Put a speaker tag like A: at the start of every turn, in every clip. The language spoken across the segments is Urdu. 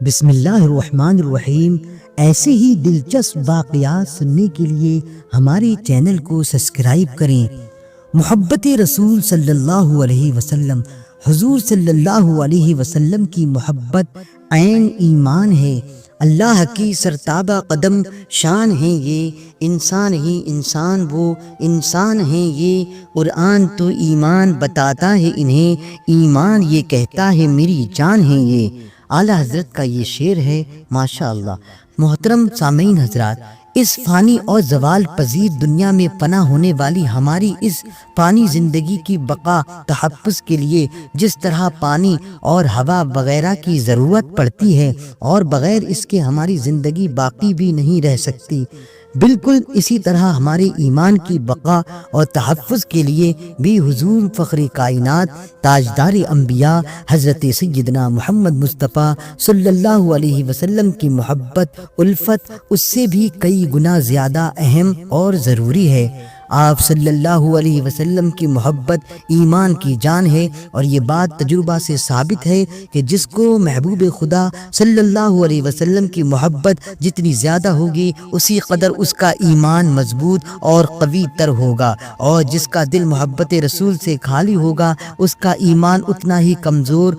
A: بسم اللہ الرحمن الرحیم۔ ایسے ہی دلچسپ واقعات سننے کے لیے ہمارے چینل کو سبسکرائب کریں۔ محبت رسول صلی اللہ علیہ وسلم، حضور صلی اللہ علیہ وسلم کی محبت عین ایمان ہے۔ اللہ کی سرتابہ قدم شان ہے یہ، انسان ہی انسان وہ انسان ہیں یہ۔ قرآن تو ایمان بتاتا ہے انہیں، ایمان یہ کہتا ہے میری جان ہے یہ۔ اعلیٰ حضرت کا یہ شعر ہے، ماشاء اللہ۔ محترم سامعین حضرات، اس فانی اور زوال پذیر دنیا میں پناہ ہونے والی ہماری اس فانی زندگی کی بقا تحفظ کے لیے جس طرح پانی اور ہوا وغیرہ کی ضرورت پڑتی ہے اور بغیر اس کے ہماری زندگی باقی بھی نہیں رہ سکتی، بالکل اسی طرح ہمارے ایمان کی بقا اور تحفظ کے لیے بھی حضور فخر کائنات تاجدار انبیاء حضرت سیدنا محمد مصطفیٰ صلی اللہ علیہ وسلم کی محبت الفت اس سے بھی کئی گنا زیادہ اہم اور ضروری ہے۔ آپ صلی اللہ علیہ وسلم کی محبت ایمان کی جان ہے، اور یہ بات تجربہ سے ثابت ہے کہ جس کو محبوب خدا صلی اللہ علیہ وسلم کی محبت جتنی زیادہ ہوگی اسی قدر اس کا ایمان مضبوط اور قوی تر ہوگا، اور جس کا دل محبت رسول سے خالی ہوگا اس کا ایمان اتنا ہی کمزور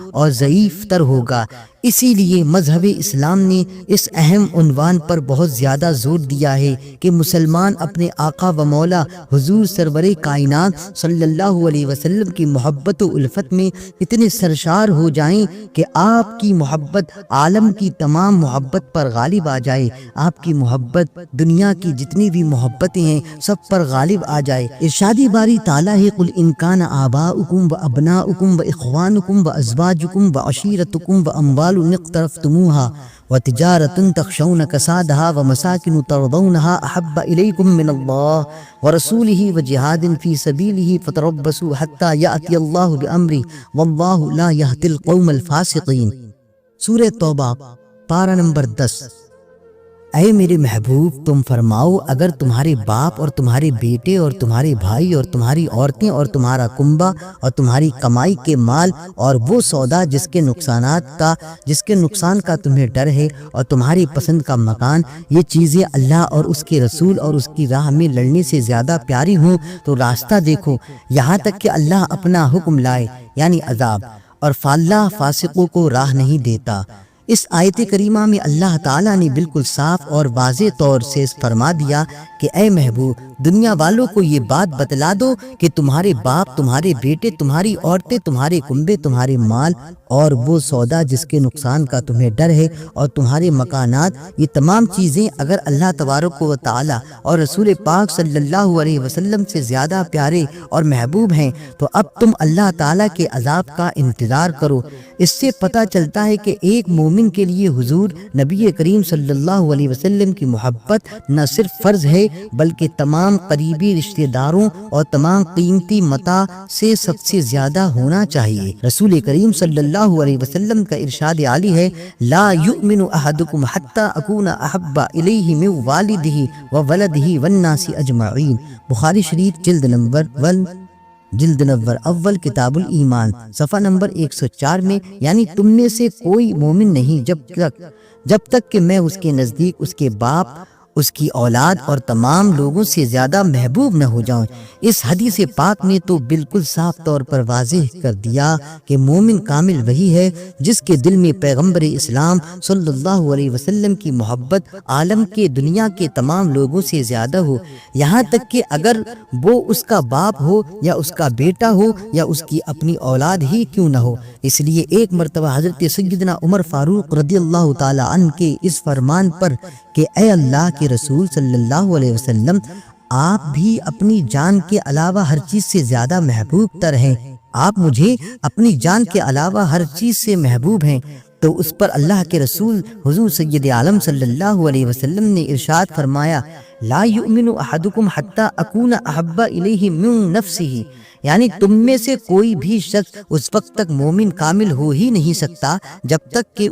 A: اور ضعیف تر ہوگا۔ اسی لیے مذہب اسلام نے اس اہم عنوان پر بہت زیادہ زور دیا ہے کہ مسلمان اپنے آقا و مولا حضور سرور کائنات صلی اللہ علیہ وسلم کی محبت و الفت میں اتنے سرشار ہو جائیں کہ آپ کی محبت عالم کی تمام محبت پر غالب آ جائے، آپ کی محبت دنیا کی جتنی بھی محبتیں ہیں سب پر غالب آ جائے۔ ارشاد باری تعالیٰ ہے، قل ان کان آباؤکم و ابناؤکم و اخوانکم و ازواجکم و عشیرتکم و اموال اقترفتموها وتجارة تخشون كسادها ومساكن ترضونها أحب إليكم من الله ورسوله وجهاد في سبيله فتربصوا حتى يأتي الله بأمره والله لا يهدي القوم الفاسقين۔ سورہ توبہ پارہ نمبر 10۔ اے میرے محبوب، تم فرماؤ اگر تمہارے باپ اور تمہارے بیٹے اور تمہارے بھائی اور تمہاری عورتیں اور تمہارا کنبہ اور تمہاری کمائی کے مال اور وہ سودا جس کے نقصان کا تمہیں ڈر ہے اور تمہاری پسند کا مکان، یہ چیزیں اللہ اور اس کے رسول اور اس کی راہ میں لڑنے سے زیادہ پیاری ہوں تو راستہ دیکھو یہاں تک کہ اللہ اپنا حکم لائے، یعنی عذاب، اور اللہ فاسقوں کو راہ نہیں دیتا۔ اس آیت کریمہ میں اللہ تعالیٰ نے بالکل صاف اور واضح طور سے فرما دیا کہ اے محبوب، دنیا والوں کو یہ بات بتلا دو کہ تمہارے باپ، تمہارے بیٹے، تمہاری عورتیں، تمہارے کنبے، تمہارے مال اور وہ سودا جس کے نقصان کا تمہیں ڈر ہے اور تمہارے مکانات، یہ تمام چیزیں اگر اللہ تبارک و تعالیٰ اور رسول پاک صلی اللہ علیہ وسلم سے زیادہ پیارے اور محبوب ہیں تو اب تم اللہ تعالیٰ کے عذاب کا انتظار کرو۔ اس سے پتہ چلتا ہے کہ ایک مومن کے لیے حضور نبی کریم صلی اللہ علیہ وسلم کی محبت نہ صرف فرض ہے بلکہ تمام قریبی رشتہ داروں اور تمام قیمتی متاع سے سب سے زیادہ ہونا چاہیے۔ رسول کریم صلی اللہ علیہ وسلم کا ارشاد عالی ہے، لا یؤمن احدکم حتی اکون احب الیہ من والدہ وولدہ والناس اجمعین۔ بخاری شریف جلد نمبر اول کتاب الایمان صفحہ نمبر 104 میں، یعنی تم میں سے کوئی مومن نہیں جب تک کہ میں اس کے نزدیک اس کے باپ، اس کی اولاد اور تمام لوگوں سے زیادہ محبوب نہ ہو جاؤں۔ اس حدیث پاک نے تو بالکل صاف طور پر واضح کر دیا کہ مومن کامل وہی ہے جس کے دل میں پیغمبر اسلام صلی اللہ علیہ وسلم کی محبت عالم کے دنیا کے تمام لوگوں سے زیادہ ہو، یہاں تک کہ اگر وہ اس کا باپ ہو یا اس کا بیٹا ہو یا اس کی اپنی اولاد ہی کیوں نہ ہو۔ اس لیے ایک مرتبہ حضرت سیدنا عمر فاروق رضی اللہ تعالی عنہ کے اس فرمان پر کہ اے اللہ کے رسول صلی اللہ علیہ وسلم، آپ بھی اپنی جان کے علاوہ ہر چیز سے زیادہ محبوب تر ہیں، آپ مجھے اپنی جان کے علاوہ ہر چیز سے محبوب ہیں، تو اس پر اللہ کے رسول حضور سید عالم صلی اللہ علیہ وسلم نے ارشاد فرمایا، لا یؤمن احدکم حتی اکون احب الیہ من نفسہ، یعنی تم میں سے کوئی بھی شخص اس وقت تک مومن کامل ہو ہی نہیں سکتا جب تک کہ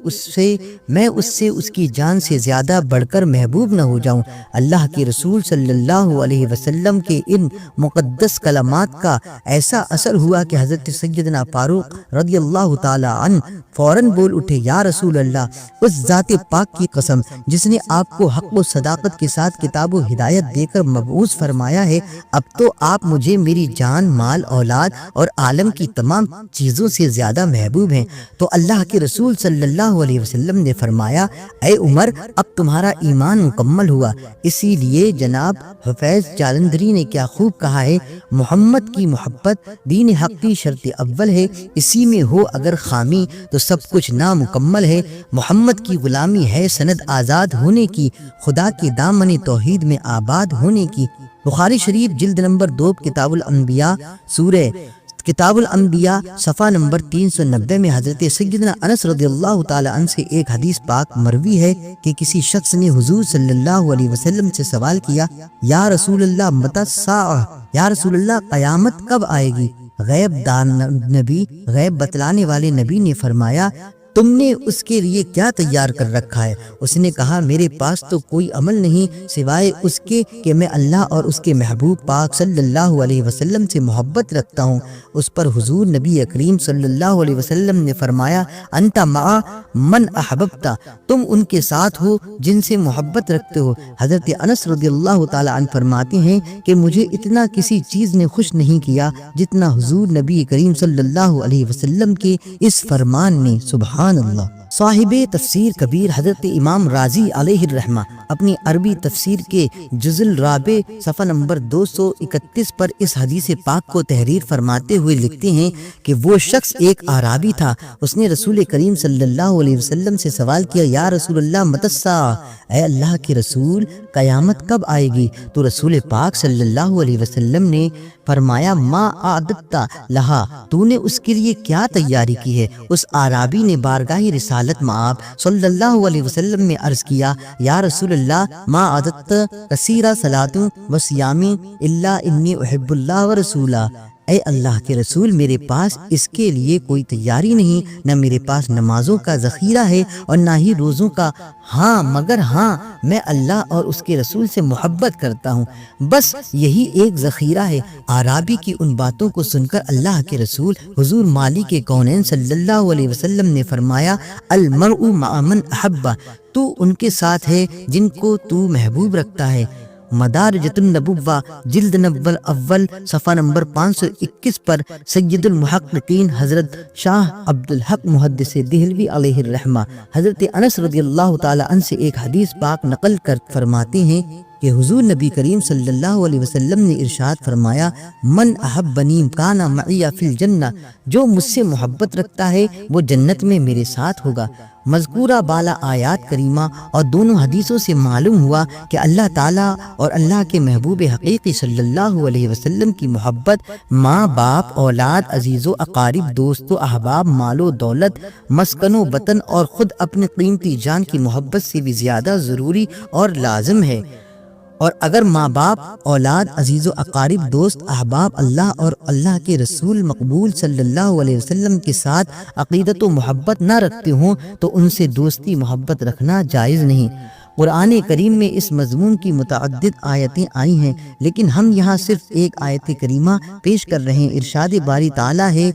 A: میں اس سے اس کی جان سے زیادہ بڑھ کر محبوب نہ ہو جاؤں۔ اللہ کے رسول صلی اللہ علیہ وسلم کے ان مقدس کلمات کا ایسا اثر ہوا کہ حضرت سیدنا فاروق رضی اللہ تعالی عنہ فوراً بول اٹھے، یا رسول اللہ، اس ذات پاک کی قسم جس نے آپ کو حق و صداقت کے ساتھ کتاب و ہدایت دے کر مبعوث فرمایا ہے، اب تو آپ مجھے میری جان، مال، اولاد اور عالم کی تمام چیزوں سے زیادہ محبوب ہیں۔ تو اللہ کے رسول صلی اللہ علیہ وسلم نے فرمایا، اے عمر، اب تمہارا ایمان مکمل ہوا۔ اسی لیے جناب حفیظ جالندھری نے کیا خوب کہا ہے، محمد کی محبت دین حق کی شرط اول ہے، اسی میں ہو اگر خامی تو سب کچھ نامکمل ہے۔ محمد کی غلامی ہے سند آزاد ہونے کی، خدا کے دامن توحید میں آباد ہونے کی۔ بخاری شریف جلد نمبر 2 کتاب الانبیاء سورہ کتاب الانبیاء صفحہ نمبر 390 میں حضرت سیدنا انس رضی اللہ تعالی عنہ سے ایک حدیث پاک مروی ہے کہ کسی شخص نے حضور صلی اللہ علیہ وسلم سے سوال کیا، یا رسول اللہ متی الساعہ، یا رسول اللہ قیامت کب آئے گی؟ غیب دان نبی، غیب بتلانے والے نبی نے فرمایا، تم نے اس کے لیے کیا تیار کر رکھا ہے؟ اس نے کہا، میرے پاس تو کوئی عمل نہیں سوائے اس کے کہ میں اللہ اور اس کے محبوب پاک صلی اللہ علیہ وسلم سے محبت رکھتا ہوں۔ اس پر حضور نبی کریم صلی اللہ علیہ وسلم نے فرمایا، انت مع من احببت، تم ان کے ساتھ ہو جن سے محبت رکھتے ہو۔ حضرت انس رضی اللہ تعالی عنہ فرماتے ہیں کہ مجھے اتنا کسی چیز نے خوش نہیں کیا جتنا حضور نبی کریم صلی اللہ علیہ وسلم کے اس فرمان نے۔ سبحان اللہ۔ صاحب تفسیر کبیر حضرت امام رازی علیہ الرحمہ اپنی عربی تفسیر کے جز الرابع صفحہ نمبر 231 پر اس حدیث پاک کو تحریر فرماتے ہوئے لکھتے ہیں کہ وہ شخص ایک اعرابی تھا، اس نے رسول کریم صلی اللہ علیہ وسلم سے سوال کیا، یا رسول اللہ متی الساعہ، اے اللہ کے رسول قیامت کب آئے گی؟ تو رسول پاک صلی اللہ علیہ وسلم نے فرمایا، ما اعددت لہا، تو نے اس کے لیے کیا تیاری کی ہے؟ اس اعرابی نے بارگاہ رسالت مآب صلی اللہ علیہ وسلم میں عرض کیا، یا رسول اللہ ما اعددت کثیر صلاۃ و صیام الا انی احب اللہ و رسولہ، اے اللہ کے رسول میرے پاس اس کے لیے کوئی تیاری نہیں، نہ میرے پاس نمازوں کا ذخیرہ ہے اور نہ ہی روزوں کا، ہاں مگر ہاں میں اللہ اور اس کے رسول سے محبت کرتا ہوں، بس یہی ایک ذخیرہ ہے۔ اعرابی کی ان باتوں کو سن کر اللہ کے رسول حضور مالک کونین صلی اللہ علیہ وسلم نے فرمایا، المرء مع من احب، تو ان کے ساتھ ہے جن کو تو محبوب رکھتا ہے۔ مدارجۃ النبوہ جلد نمبر اول صفحہ نمبر 521 پر سید المحققین حضرت شاہ عبدالحق محدث دہلوی علیہ الرحمہ حضرت انس رضی اللہ تعالی عنہ سے ایک حدیث پاک نقل کر فرماتے ہیں کہ حضور نبی کریم صلی اللہ علیہ وسلم نے ارشاد فرمایا، من احبنی کان معی فی الجنہ، جو مجھ سے محبت رکھتا ہے وہ جنت میں میرے ساتھ ہوگا۔ مذکورہ بالا آیات کریمہ اور دونوں حدیثوں سے معلوم ہوا کہ اللہ تعالیٰ اور اللہ کے محبوب حقیقی صلی اللہ علیہ وسلم کی محبت ماں باپ، اولاد، عزیز و اقارب، دوست و احباب، مال و دولت، مسکن و وطن اور خود اپنی قیمتی جان کی محبت سے بھی زیادہ ضروری اور لازم ہے۔ اور اگر ماں باپ، اولاد، عزیز و اقارب، دوست، احباب اللہ اور اللہ کے رسول مقبول صلی اللہ علیہ وسلم کے ساتھ عقیدت و محبت نہ رکھتے ہوں تو ان سے دوستی محبت رکھنا جائز نہیں۔ قرآن کریم میں اس مضمون کی متعدد آیتیں آئی ہیں، لیکن ہم یہاں صرف ایک آیت کریمہ پیش کر رہے ہیں۔ ارشاد باری تعالیٰ ہے،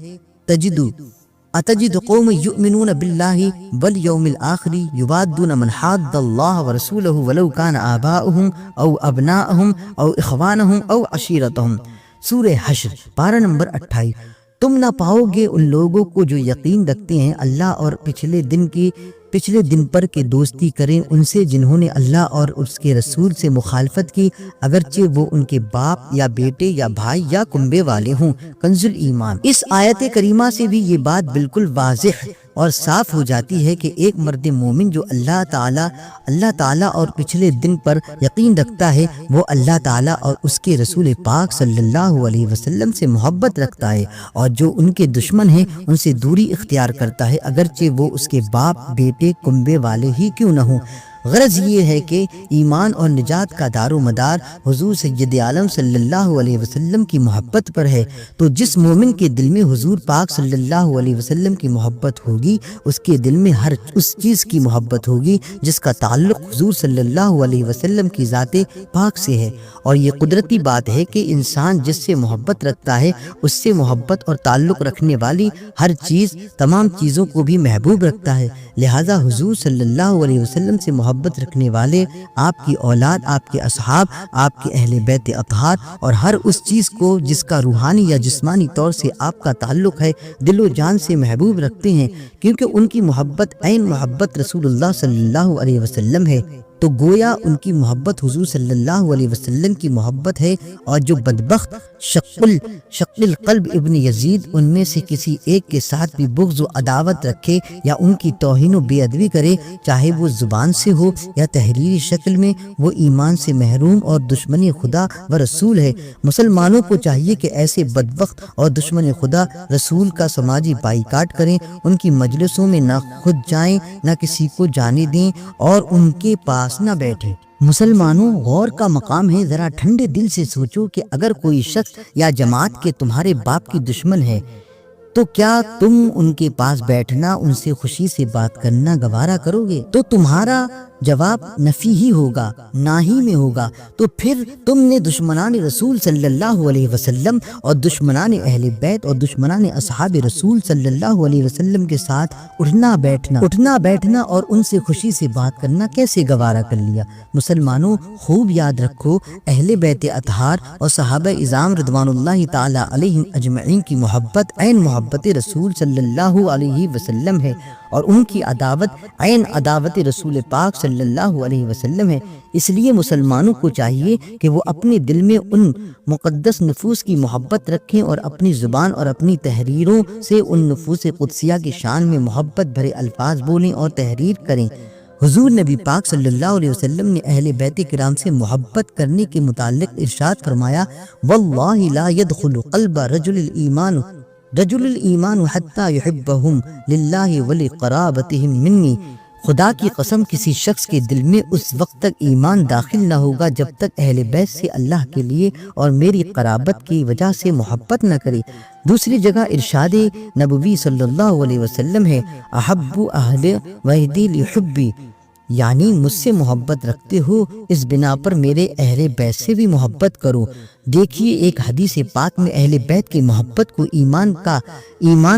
A: اتجد قوم یؤمنون باللہ والیوم الآخر یوادون من حاد اللہ ورسولہ ولو کان آباؤہم او ابناءہم او اخوانہم او عشیرتہم، سورہ حشر پارہ نمبر 28۔ تم نہ پاؤ گے ان لوگوں کو جو یقین رکھتے ہیں اللہ اور پچھلے دن پر کہ دوستی کریں ان سے جنہوں نے اللہ اور اس کے رسول سے مخالفت کی، اگرچہ وہ ان کے باپ یا بیٹے یا بھائی یا کنبے والے ہوں۔ کنز الایمان۔ اس آیت کریمہ سے بھی یہ بات بالکل واضح اور صاف ہو جاتی ہے کہ ایک مرد مومن جو اللہ تعالیٰ اور پچھلے دن پر یقین رکھتا ہے وہ اللہ تعالیٰ اور اس کے رسول پاک صلی اللہ علیہ وسلم سے محبت رکھتا ہے، اور جو ان کے دشمن ہیں ان سے دوری اختیار کرتا ہے، اگرچہ وہ اس کے باپ، بیٹے، کنبے والے ہی کیوں نہ ہوں۔ غرض یہ ہے کہ ایمان اور نجات کا دار و مدار حضور سید عالم صلی اللہ علیہ وسلم کی محبت پر ہے، تو جس مومن کے دل میں حضور پاک صلی اللہ علیہ وسلم کی محبت ہوگی، اس کے دل میں ہر اس چیز کی محبت ہوگی جس کا تعلق حضور صلی اللہ علیہ وسلم کی ذات پاک سے ہے۔ اور یہ قدرتی بات ہے کہ انسان جس سے محبت رکھتا ہے اس سے محبت اور تعلق رکھنے والی ہر چیز تمام چیزوں کو بھی محبوب رکھتا ہے، لہذا حضور صلی اللہ علیہ وسلم سے محبت رکھنے والے، آپ کی اولاد، آپ کے اصحاب، آپ کے اہل بیت اطہار اور ہر اس چیز کو جس کا روحانی یا جسمانی طور سے آپ کا تعلق ہے، دل و جان سے محبوب رکھتے ہیں، کیونکہ ان کی محبت عین محبت رسول اللہ صلی اللہ علیہ وسلم ہے۔ تو گویا ان کی محبت حضور صلی اللہ علیہ وسلم کی محبت ہے، اور جو بدبخت شق القلب ابن یزید ان میں سے کسی ایک کے ساتھ بھی بغض و عداوت رکھے یا ان کی توہین و بے ادبی کرے، چاہے وہ زبان سے ہو یا تحریری شکل میں، وہ ایمان سے محروم اور دشمن خدا و رسول ہے۔ مسلمانوں کو چاہیے کہ ایسے بدبخت اور دشمن خدا رسول کا سماجی بائیکاٹ کریں، ان کی مجلسوں میں نہ خود جائیں، نہ کسی کو جانے دیں اور ان کے پاس نہ بیٹھیں۔ مسلمانوں، غور کا مقام ہے، ذرا ٹھنڈے دل سے سوچو کہ اگر کوئی شخص یا جماعت کے تمہارے باپ کی دشمن ہے تو کیا تم ان کے پاس بیٹھنا، ان سے خوشی سے بات کرنا گوارا کرو گے؟ تو تمہارا جواب نفی ہی ہوگا، نہ ہی میں ہوگا۔ تو پھر تم نے دشمنان رسول صلی اللہ علیہ وسلم اور دشمنان اہل بیت اور دشمنان اصحاب رسول صلی اللہ علیہ وسلم کے ساتھ اٹھنا بیٹھنا اور ان سے خوشی سے بات کرنا کیسے گوارا کر لیا؟ مسلمانوں، خوب یاد رکھو، اہل بیت اطہار اور صحابہ اعظام رضوان اللہ تعالی علیہم اجمعین کی محبت عین محبت رسول صلی اللہ علیہ وسلم ہے، اور ان کی عداوت عین عداوت رسول پاک صلی اللہ علیہ وسلم ہے۔ اس لیے مسلمانوں کو چاہیے کہ وہ اپنے دل میں ان مقدس نفوس کی محبت رکھیں اور اپنی زبان اور اپنی تحریروں سے ان نفوس قدسیہ کی شان میں محبت بھرے الفاظ بولیں اور تحریر کریں۔ حضور نبی پاک صلی اللہ علیہ وسلم نے اہل بیت کرام سے محبت کرنے کے متعلق ارشاد فرمایا، واللہ لا يدخل قلب رجل الایمان حتی یحبہم للہ ولقرابتہم منی۔ خدا کی قسم، کسی شخص کے دل میں اس وقت تک ایمان داخل نہ ہوگا جب تک اہل بیت سے اللہ کے لیے اور میری قرابت کی وجہ سے محبت نہ کرے۔ دوسری جگہ ارشاد نبوی صلی اللہ علیہ وسلم ہے، احب اہل وحدی لحبی، یعنی مجھ سے محبت رکھتے ہو اس بنا پر میرے اہل بیت سے بھی محبت کرو۔ دیکھیے، ایک حدیث پاک میں اہل بیت کی محبت کو ایمان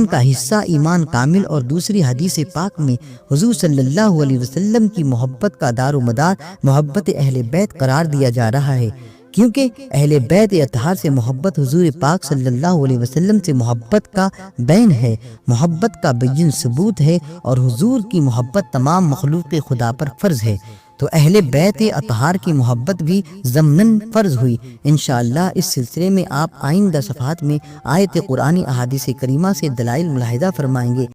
A: کا حصہ، ایمان کامل، اور دوسری حدیث پاک میں حضور صلی اللہ علیہ وسلم کی محبت کا دار و مدار محبت اہل بیت قرار دیا جا رہا ہے، کیونکہ اہل بیت اطہار سے محبت حضور پاک صلی اللہ علیہ وسلم سے محبت کا بین ہے، محبت کا بین ثبوت ہے، اور حضور کی محبت تمام مخلوق خدا پر فرض ہے، تو اہل بیت اطہار کی محبت بھی ضمناً فرض ہوئی۔ انشاءاللہ اس سلسلے میں آپ آئندہ صفحات میں آیت قرآنی احادیث کریمہ سے دلائل ملاحظہ فرمائیں گے۔